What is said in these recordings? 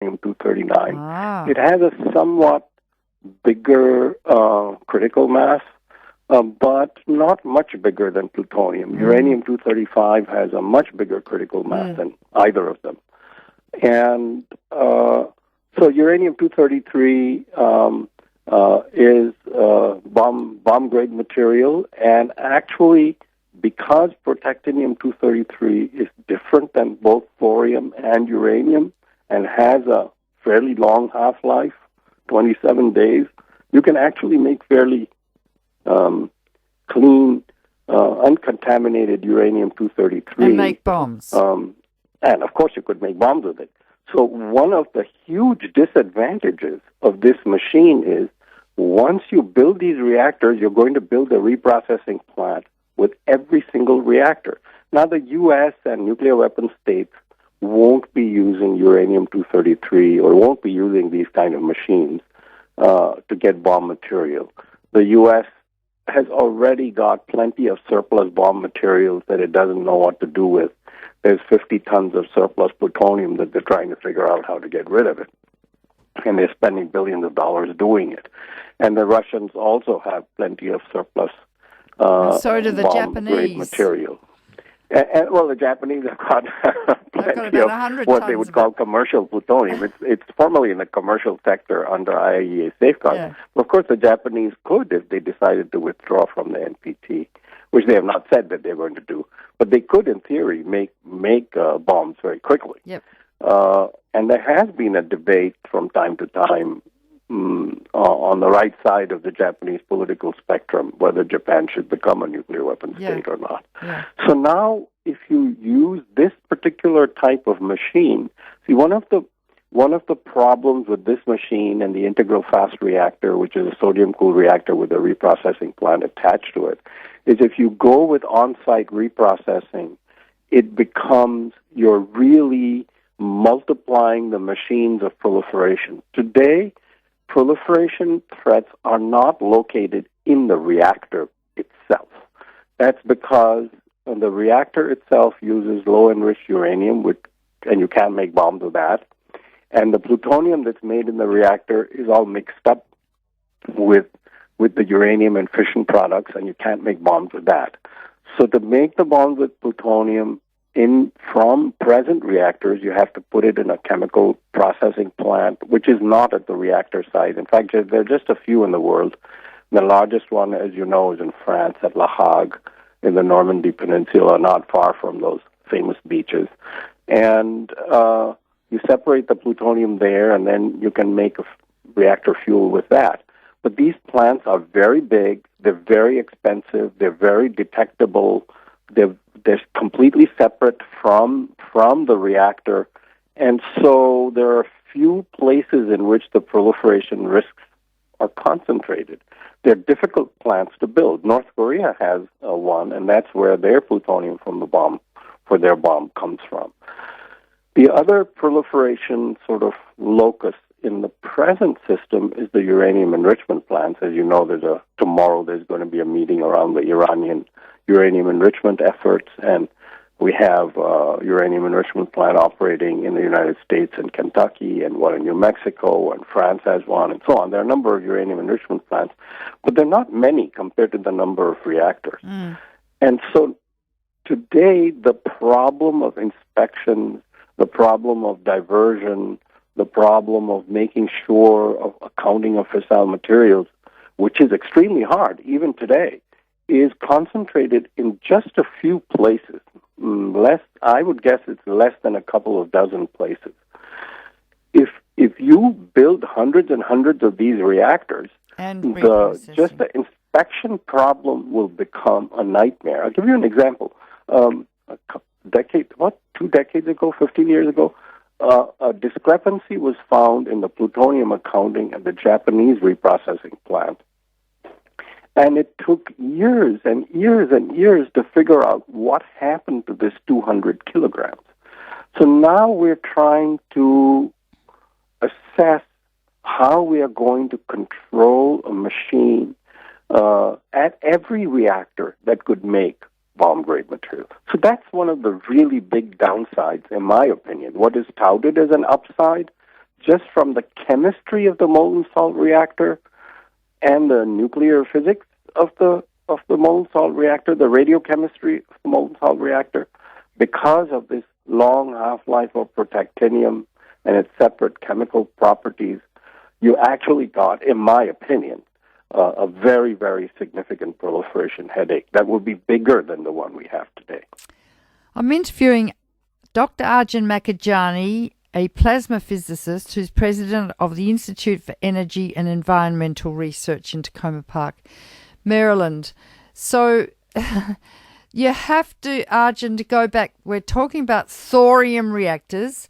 uranium-239. Ah. It has a somewhat bigger critical mass, but not much bigger than plutonium. Uranium-235 has a much bigger critical mass than either of them. And so uranium-233 is bomb-grade material, and actually, because protactinium-233 is different than both thorium and uranium and has a fairly long half-life, 27 days, you can actually make fairly clean, uncontaminated uranium-233. And make bombs. And, of course, you could make bombs with it. So one of the huge disadvantages of this machine is once you build these reactors, you're going to build a reprocessing plant with every single reactor. Now, the U.S. and nuclear weapon states won't be using uranium-233 or won't be using these kind of machines to get bomb material. The U.S. has already got plenty of surplus bomb materials that it doesn't know what to do with. There's 50 tons of surplus plutonium that they're trying to figure out how to get rid of it. And they're spending billions of dollars doing it. And the Russians also have plenty of surplus so do the bomb-grade Japanese. Material. And, well, the Japanese have got plenty of 100 what they would call commercial plutonium. It's formally in the commercial sector under IAEA safeguards. Yeah. Of course, the Japanese could, if they decided to withdraw from the NPT, which they have not said that they're going to do. But they could, in theory, make bombs very quickly. Yep. And there has been a debate from time to time on the right side of the Japanese political spectrum whether Japan should become a nuclear weapons state or not. Yeah. So now, if you use this particular type of machine, see, one of the problems with this machine and the integral fast reactor, which is a sodium-cooled reactor with a reprocessing plant attached to it, is if you go with on-site reprocessing, it becomes you're really multiplying the machines of proliferation. Today, proliferation threats are not located in the reactor itself. That's because the reactor itself uses low-enriched uranium, and you can't make bombs with that. And the plutonium that's made in the reactor is all mixed up with the uranium and fission products, and you can't make bombs with that. So to make the bombs with plutonium from present reactors, you have to put it in a chemical processing plant, which is not at the reactor site. In fact, there are just a few in the world. The largest one, as you know, is in France at La Hague in the Normandy Peninsula, not far from those famous beaches. And you separate the plutonium there, and then you can make a reactor fuel with that. But these plants are very big, they're very expensive, they're very detectable, they're completely separate from the reactor, and so there are few places in which the proliferation risks are concentrated. They're difficult plants to build. North Korea has one, and that's where their plutonium for their bomb comes from. The other proliferation sort of locus in the present system is the uranium enrichment plants. As you know, tomorrow there's going to be a meeting around the Iranian uranium enrichment efforts, and we have a uranium enrichment plant operating in the United States and Kentucky, and one in New Mexico, and France has one, and so on. There are a number of uranium enrichment plants, but they're not many compared to the number of reactors. And so today, the problem of inspection, the problem of diversion, the problem of making sure of accounting of fissile materials, which is extremely hard even today, is concentrated in just a few places. I would guess it's less than a couple of dozen places. If you build hundreds and hundreds of these reactors, just the inspection problem will become a nightmare. I'll give you an example. 2 decades ago, 15 years ago, a discrepancy was found in the plutonium accounting at the Japanese reprocessing plant. And it took years and years and years to figure out what happened to this 200 kilograms. So now we're trying to assess how we are going to control a machine at every reactor that could make bomb-grade material. So that's one of the really big downsides, in my opinion. What is touted as an upside just from the chemistry of the molten salt reactor and the nuclear physics of the molten salt reactor, the radiochemistry of the molten salt reactor, because of this long half-life of protactinium and its separate chemical properties, you actually got, in my opinion, a very, very significant proliferation headache that would be bigger than the one we have today. I'm interviewing Dr. Arjun Makhijani, a plasma physicist who's president of the Institute for Energy and Environmental Research in Tacoma Park, Maryland. So you have to, Arjun, to go back. We're talking about thorium reactors.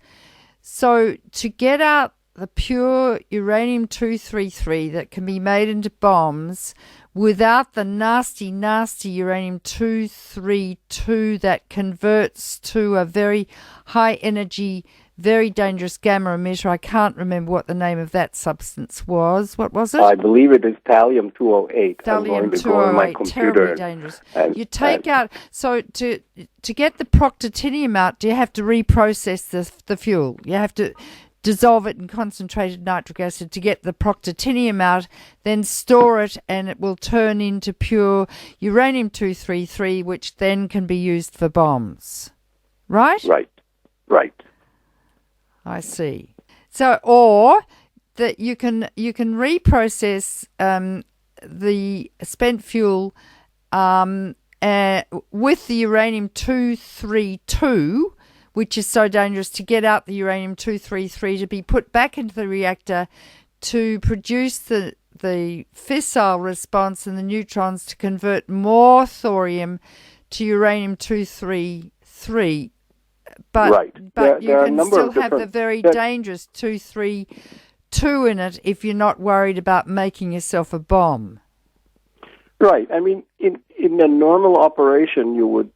So to get out the pure uranium-233 that can be made into bombs without the nasty, nasty uranium-232 that converts to a very high-energy, very dangerous gamma emitter. I can't remember what the name of that substance was. What was it? I believe it is thallium-208. Thallium-208, I'm going to go on my computer terribly dangerous. You take out, so to get the proctitinium out, do you have to reprocess the fuel? You have to dissolve it in concentrated nitric acid to get the proctitinium out, then store it, and it will turn into pure uranium-233, which then can be used for bombs. Right? Right. I see. So, or that you can reprocess the spent fuel with the uranium-232, which is so dangerous, to get out the uranium-233 to be put back into the reactor to produce the fissile response and the neutrons to convert more thorium to uranium-233. But you can still have the very dangerous 232 in it if you're not worried about making yourself a bomb. Right. I mean, in a normal operation, you would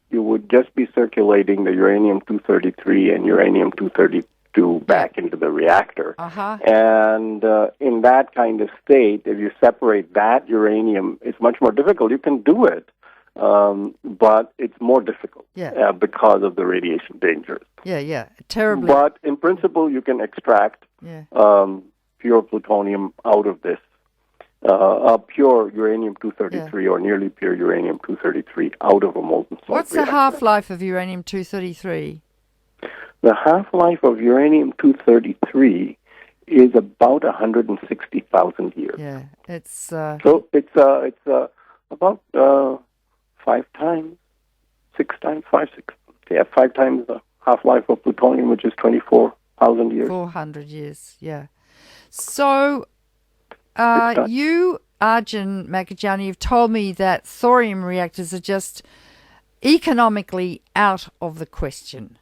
just be circulating the uranium-233 and uranium-232 back into the reactor. Uh-huh. And in that kind of state, if you separate that uranium, it's much more difficult. You can do it, but it's more difficult because of the radiation dangers. Yeah, terribly. But in principle, you can extract pure plutonium out of this. Pure uranium-233 or nearly pure uranium-233 out of a molten salt What's reactor. the half-life of uranium-233? The half-life of uranium-233 is about 160,000 years. Yeah, it's... So it's about 5 times the half-life of plutonium, which is 24,000 years. 400 years, yeah. So... you, Arjun Makhijani, have told me that thorium reactors are just economically out of the question.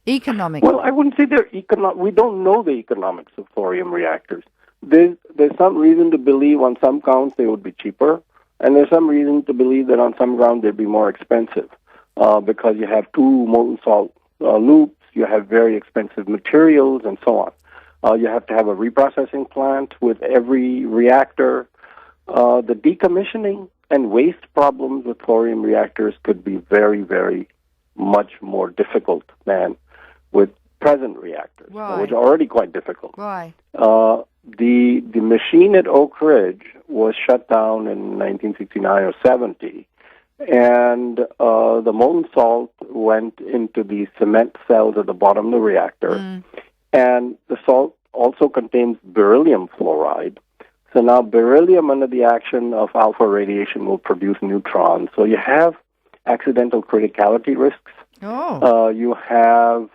Economically. Well, I wouldn't say they're we don't know the economics of thorium reactors. There's some reason to believe on some counts they would be cheaper, and there's some reason to believe that on some grounds they'd be more expensive because you have 2 molten salt loops, you have very expensive materials, and so on. You have to have a reprocessing plant with every reactor. The decommissioning and waste problems with thorium reactors could be very, very much more difficult than with present reactors, which are already quite difficult. Why? The machine at Oak Ridge was shut down in 1969 or 70, and the molten salt went into the cement cells at the bottom of the reactor. And the salt also contains beryllium fluoride. So now beryllium, under the action of alpha radiation, will produce neutrons. So you have accidental criticality risks. You have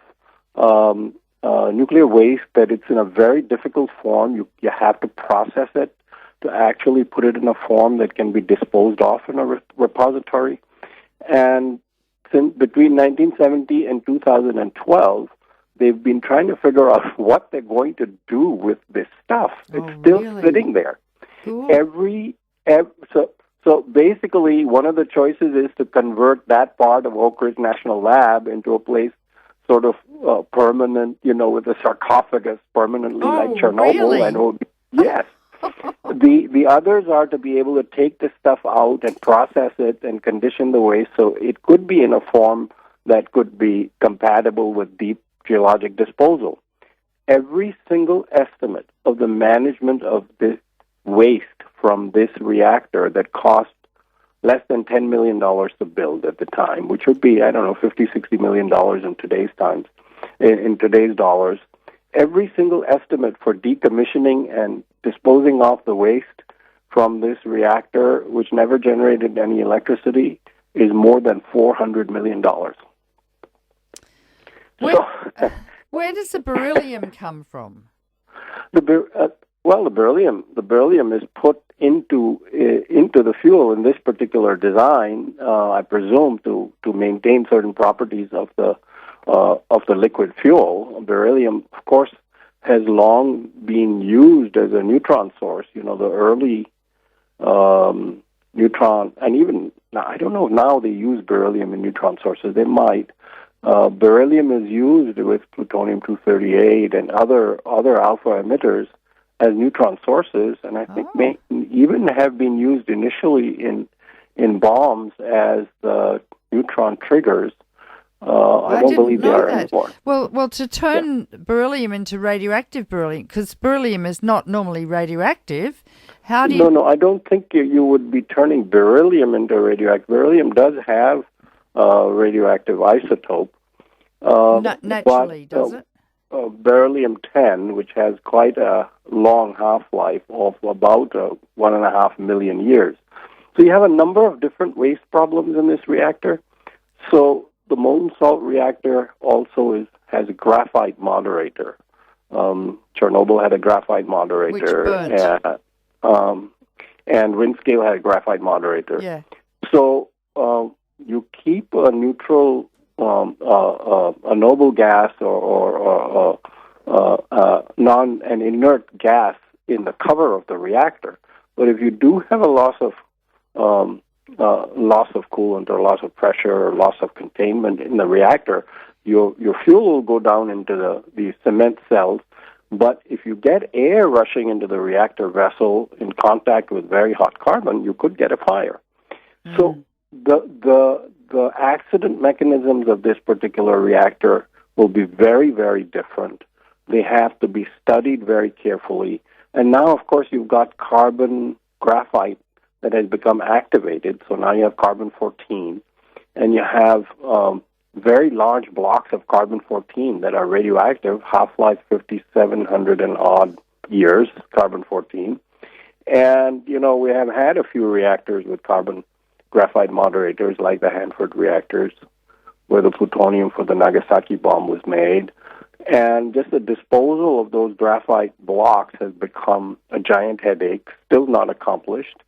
nuclear waste that it's in a very difficult form. You have to process it to actually put it in a form that can be disposed of in a repository. And between 1970 and 2012, they've been trying to figure out what they're going to do with this stuff. It's still sitting there. Cool. So basically, one of the choices is to convert that part of Oak Ridge National Lab into a place sort of permanent, with a sarcophagus, permanently like Chernobyl. Really? And yes. The others are to be able to take this stuff out and process it and condition the waste so it could be in a form that could be compatible with deep geologic disposal. every single estimate of the management of this waste from this reactor that cost less than $10 million to build at the time, which would be, I don't know, $50, $60 million in today's times, in today's dollars. Every single estimate for decommissioning and disposing off the waste from this reactor, which never generated any electricity, is more than $400 million. Where does the beryllium come from? The beryllium is put into the fuel in this particular design, I presume, to maintain certain properties of the liquid fuel. Beryllium, of course, has long been used as a neutron source. The early neutron, and even now, I don't know if now they use beryllium in neutron sources. They might. Beryllium is used with plutonium-238 and other alpha emitters as neutron sources, and I think may even have been used initially in bombs as neutron triggers. I don't believe they are anymore. Well, to turn beryllium into radioactive beryllium, because beryllium is not normally radioactive. How do you? No, I don't think you would be turning beryllium into radioactive. Beryllium does have radioactive isotope. Naturally, does it? Beryllium-10, which has quite a long half-life of about 1.5 million years. So you have a number of different waste problems in this reactor. So the molten salt reactor also has a graphite moderator. Chernobyl had a graphite moderator. Which burnt. And Windscale had a graphite moderator. Yeah. So you keep a neutral, a noble gas or an inert gas in the cover of the reactor. But if you do have a loss of coolant or loss of pressure or loss of containment in the reactor, your fuel will go down into the cement cells. But if you get air rushing into the reactor vessel in contact with very hot carbon, you could get a fire. So the accident mechanisms of this particular reactor will be very, very different. They have to be studied very carefully. And now, of course, you've got carbon graphite that has become activated. So now you have carbon-14, and you have very large blocks of carbon-14 that are radioactive, half-life 5,700 and odd years, carbon-14. And, we have had a few reactors with carbon graphite moderators, like the Hanford reactors, where the plutonium for the Nagasaki bomb was made. And just the disposal of those graphite blocks has become a giant headache, still not accomplished,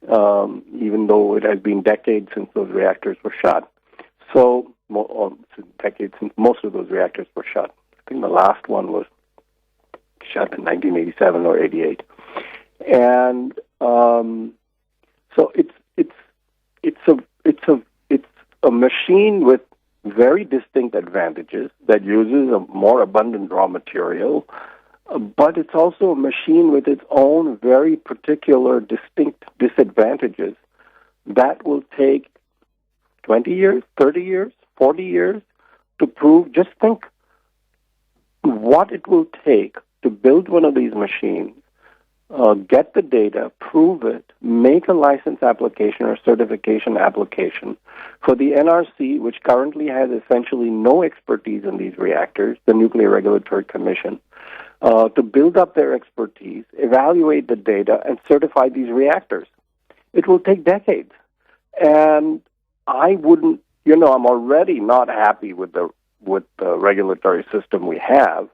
even though it has been decades since those reactors were shut. So, decades since most of those reactors were shut. I think the last one was shut in 1987 or 88. And so it's a machine with very distinct advantages that uses a more abundant raw material, but it's also a machine with its own very particular distinct disadvantages that will take 20 years, 30 years, 40 years to prove. Just think what it will take to build one of these machines, get the data, prove it, make a license application or certification application for the NRC, which currently has essentially no expertise in these reactors, the Nuclear Regulatory Commission, to build up their expertise, evaluate the data, and certify these reactors. It will take decades. And I wouldn't, I'm already not happy with the regulatory system we have.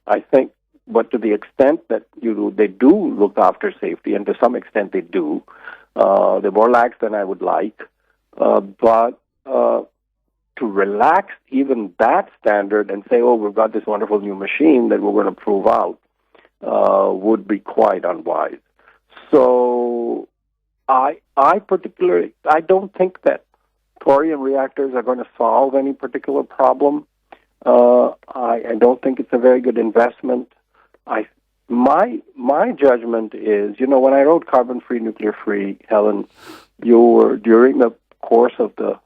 I think, but to the extent that they do look after safety, and to some extent they do, they're more lax than I would like. But to relax even that standard and say, we've got this wonderful new machine that we're going to prove out, would be quite unwise. So I don't think that thorium reactors are going to solve any particular problem. I don't think it's a very good investment. My judgment is, when I wrote Carbon-Free, Nuclear-Free, Helen, you were, during the course of the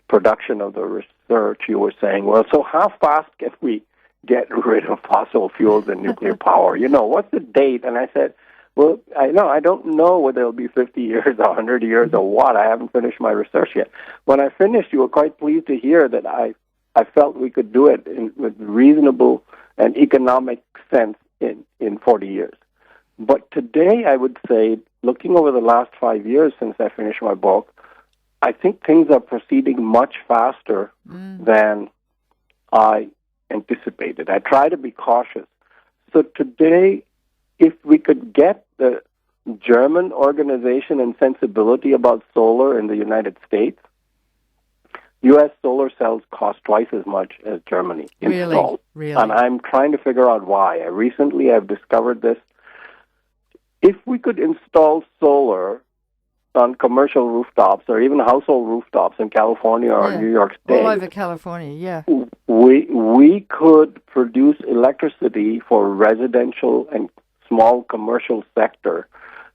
production of the research, you were saying, well, so how fast can we get rid of fossil fuels and nuclear power. What's the date? And I said, well, I don't know whether it'll be 50 years or 100 years or what. I haven't finished my research yet. When I finished, you were quite pleased to hear that I felt we could do it with reasonable and economic sense in 40 years. But today, I would say, looking over the last 5 years since I finished my book, I think things are proceeding much faster than I anticipated. I try to be cautious. So today, if we could get the German organization and sensibility about solar in the United States, U.S. solar cells cost twice as much as Germany installed. Really? And I'm trying to figure out why. I've discovered this. If we could install solar on commercial rooftops or even household rooftops in California or New York State, all over California, yeah, we could produce electricity for residential and small commercial sector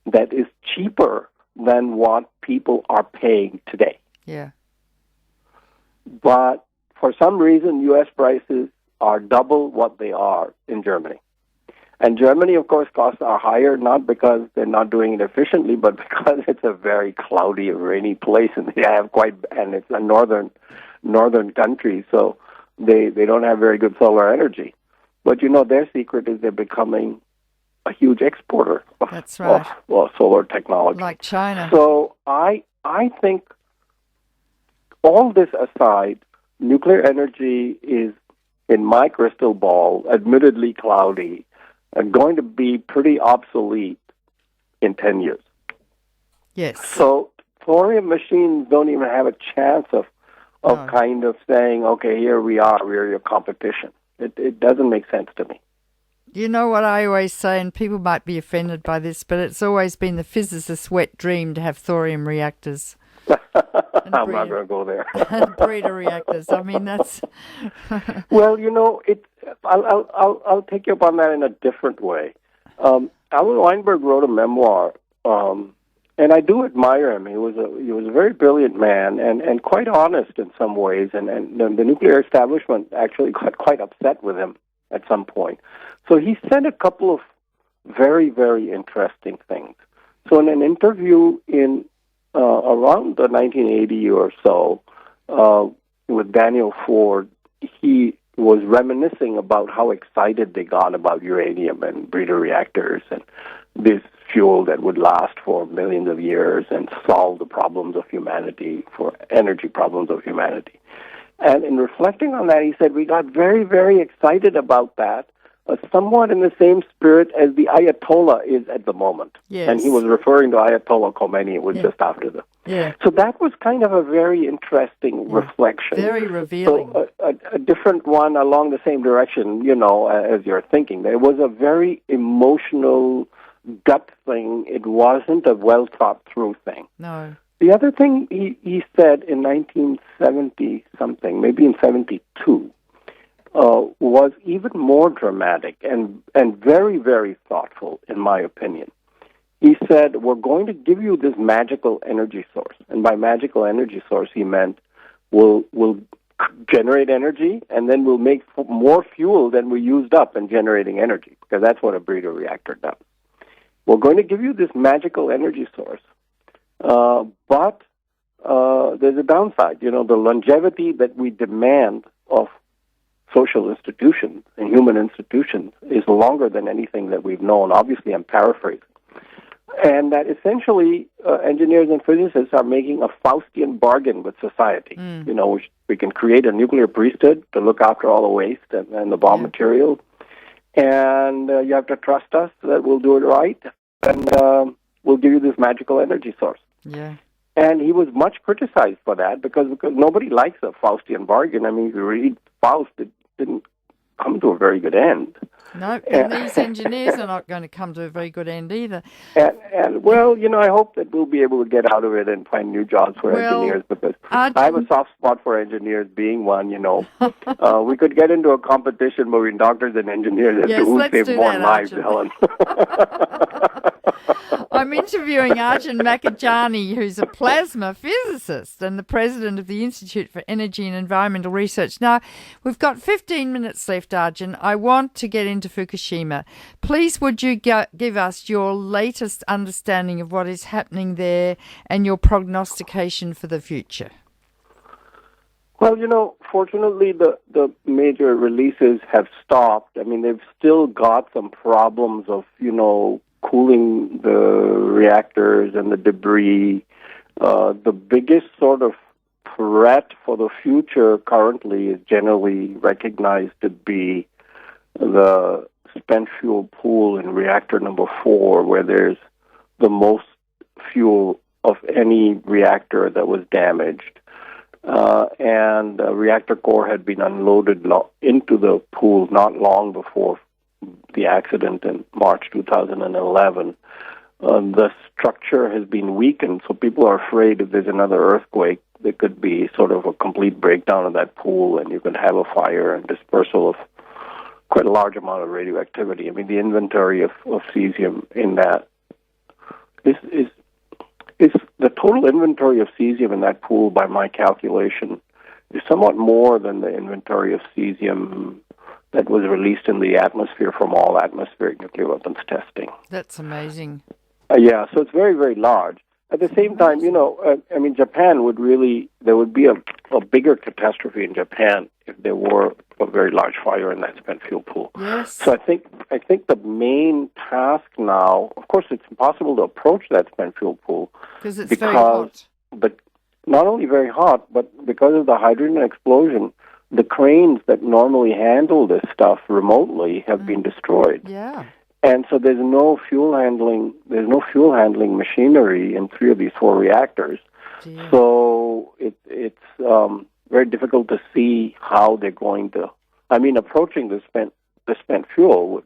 that is cheaper than what people are paying today. Yeah. But for some reason, U.S. prices are double what they are in Germany. And Germany, of course, costs are higher, not because they're not doing it efficiently, but because it's a very cloudy and rainy place, and and it's a northern country, so they don't have very good solar energy. But their secret is they're becoming a huge exporter of solar technology, like China. So I think, all this aside, nuclear energy is, in my crystal ball, admittedly cloudy, going to be pretty obsolete in 10 years. Yes. So thorium machines don't even have a chance of kind of saying, okay, here we are, we're your competition. It doesn't make sense to me. You know what I always say, and people might be offended by this, but it's always been the physicist's wet dream to have thorium reactors. I'm not going to go there. And breeder reactors. I mean, that's... Well, I'll take you up on that in a different way. Alan Weinberg wrote a memoir, and I do admire him. He was a very brilliant man and quite honest in some ways, and the nuclear establishment actually got quite upset with him at some point. So he said a couple of very, very interesting things. So in an interview in around the 1980 or so with Daniel Ford, he was reminiscing about how excited they got about uranium and breeder reactors and this fuel that would last for millions of years and solve the problems of humanity, for energy problems of humanity. And in reflecting on that, he said, we got very, very excited about that, somewhat in the same spirit as the Ayatollah is at the moment. Yes. And he was referring to Ayatollah Khomeini. It was just after the... Yeah. So that was kind of a very interesting reflection. Very revealing. So a different one along the same direction, as you're thinking. It was a very emotional, gut thing. It wasn't a well-thought-through thing. No. The other thing he said in 1970-something, maybe in 72, was even more dramatic and very, very thoughtful, in my opinion. He said, we're going to give you this magical energy source. And by magical energy source, he meant we'll generate energy, and then we'll make more fuel than we used up in generating energy, because that's what a breeder reactor does. We're going to give you this magical energy source, but there's a downside. The longevity that we demand of social institutions and human institutions is longer than anything that we've known. Obviously, I'm paraphrasing. And that essentially engineers and physicists are making a Faustian bargain with society. We can create a nuclear priesthood to look after all the waste and the bomb material. And you have to trust us that we'll do it right. And we'll give you this magical energy source. Yeah. And he was much criticized for that because nobody likes a Faustian bargain. I mean, if you read Faust, it didn't come to a very good end. No, and these engineers are not going to come to a very good end either. And well, I hope that we'll be able to get out of it and find new jobs for engineers, because I have a soft spot for engineers, being one. We could get into a competition between doctors and engineers as to who saves more lives, Helen. I'm interviewing Arjun Makajani, who's a plasma physicist and the president of the Institute for Energy and Environmental Research. Now, we've got 15 minutes left, Arjun. I want to get into Fukushima. Please, would you give us your latest understanding of what is happening there and your prognostication for the future? Well, fortunately, the major releases have stopped. I mean, they've still got some problems of, cooling the reactors and the debris. The biggest sort of threat for the future currently is generally recognized to be the spent fuel pool in reactor number 4, where there's the most fuel of any reactor that was damaged. And the reactor core had been unloaded into the pool not long before the accident in March 2011. The structure has been weakened, so people are afraid if there's another earthquake, there could be sort of a complete breakdown of that pool, and you could have a fire and dispersal of quite a large amount of radioactivity. I mean, the inventory of cesium in that is the total inventory of cesium in that pool, by my calculation, is somewhat more than the inventory of cesium that was released in the atmosphere from all atmospheric nuclear weapons testing. That's amazing. Yeah, so it's very, very large. At the same time, Japan there would be a bigger catastrophe in Japan if there were a very large fire in that spent fuel pool. Yes. So I think the main task now, of course, it's impossible to approach that spent fuel pool because it's very hot. But not only very hot, but because of the hydrogen explosion, the cranes that normally handle this stuff remotely have been destroyed. Yeah. And so there's no fuel handling machinery in 3 of these 4 reactors. Dear. So it's very difficult to see how they're going to. I mean, approaching the spent fuel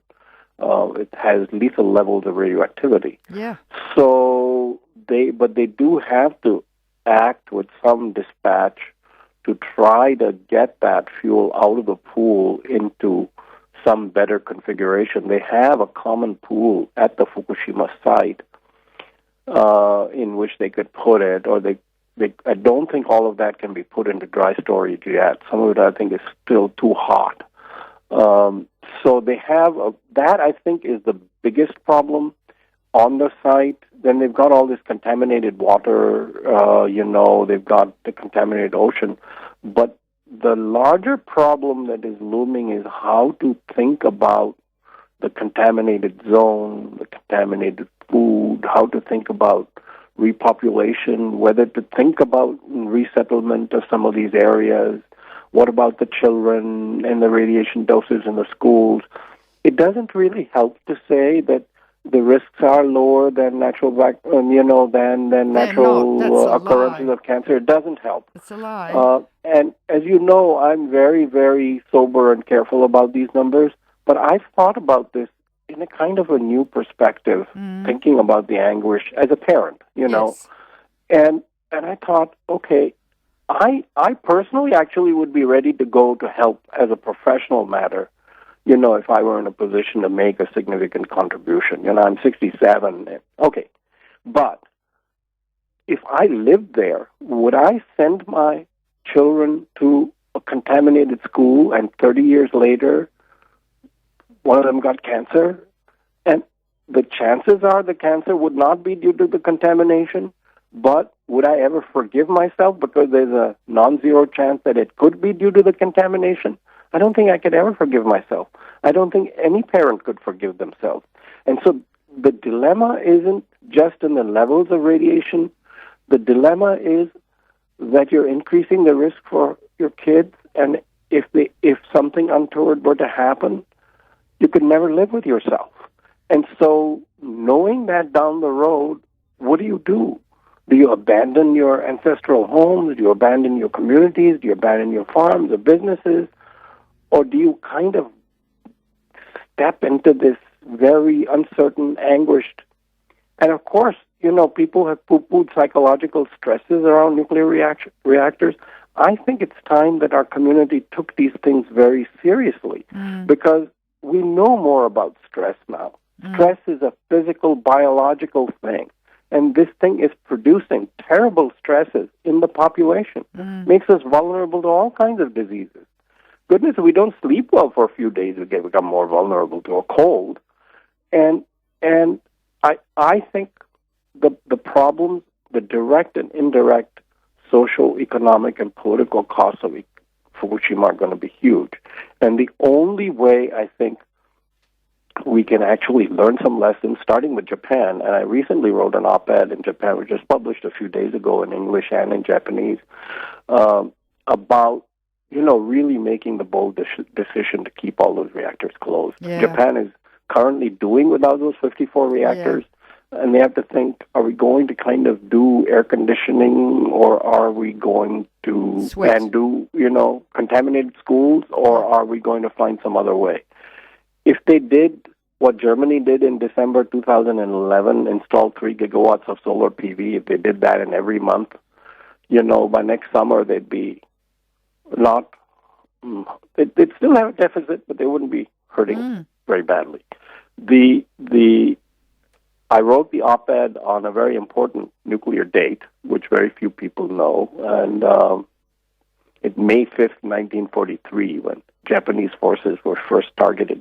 it has lethal levels of radioactivity. Yeah. So they do have to act with some dispatch to try to get that fuel out of the pool into some better configuration. They have a common pool at the Fukushima site in which they could put it, or I don't think all of that can be put into dry storage yet. Some of it, I think, is still too hot. So they have that, I think, is the biggest problem on the site. Then they've got all this contaminated water, they've got the contaminated ocean. But the larger problem that is looming is how to think about the contaminated zone, the contaminated food, how to think about repopulation, whether to think about resettlement of some of these areas. What about the children and the radiation doses in the schools? It doesn't really help to say that the risks are lower than natural occurrences of cancer. It doesn't help. It's a lie. And as you know, I'm very, very sober and careful about these numbers, but I've thought about this in a kind of a new perspective, thinking about the anguish as a parent, Yes. And I thought, okay, I personally actually would be ready to go to help as a professional matter, if I were in a position to make a significant contribution. I'm 67. Okay. But if I lived there, would I send my children to a contaminated school and 30 years later, one of them got cancer? And the chances are the cancer would not be due to the contamination, but would I ever forgive myself because there's a non-zero chance that it could be due to the contamination? I don't think I could ever forgive myself. I don't think any parent could forgive themselves. And so the dilemma isn't just in the levels of radiation. The dilemma is that you're increasing the risk for your kids, and if something untoward were to happen, you could never live with yourself. And so knowing that down the road, what do you do? Do you abandon your ancestral homes? Do you abandon your communities? Do you abandon your farms or businesses? Or do you kind of step into this very uncertain, anguished, and of course, people have poo-pooed psychological stresses around nuclear reactors. I think it's time that our community took these things very seriously because we know more about stress now. Stress is a physical, biological thing. And this thing is producing terrible stresses in the population. Makes us vulnerable to all kinds of diseases. Goodness, if we don't sleep well for a few days, we become more vulnerable to a cold. And I think the problems, the direct and indirect social, economic, and political costs of Fukushima are going to be huge. And the only way I think we can actually learn some lessons, starting with Japan, and I recently wrote an op-ed in Japan, which was published a few days ago in English and in Japanese, about, really making the bold decision to keep all those reactors closed. Yeah. Japan is currently doing without those 54 reactors, and they have to think, are we going to kind of do air conditioning, or are we going to do, contaminated schools, or are we going to find some other way? If they did what Germany did in December 2011, installed 3 gigawatts of solar PV, if they did that in every month, by next summer they'd be they'd still have a deficit, but they wouldn't be hurting very badly. I wrote the op-ed on a very important nuclear date, which very few people know, and it's May 5th, 1943, when Japanese forces were first targeted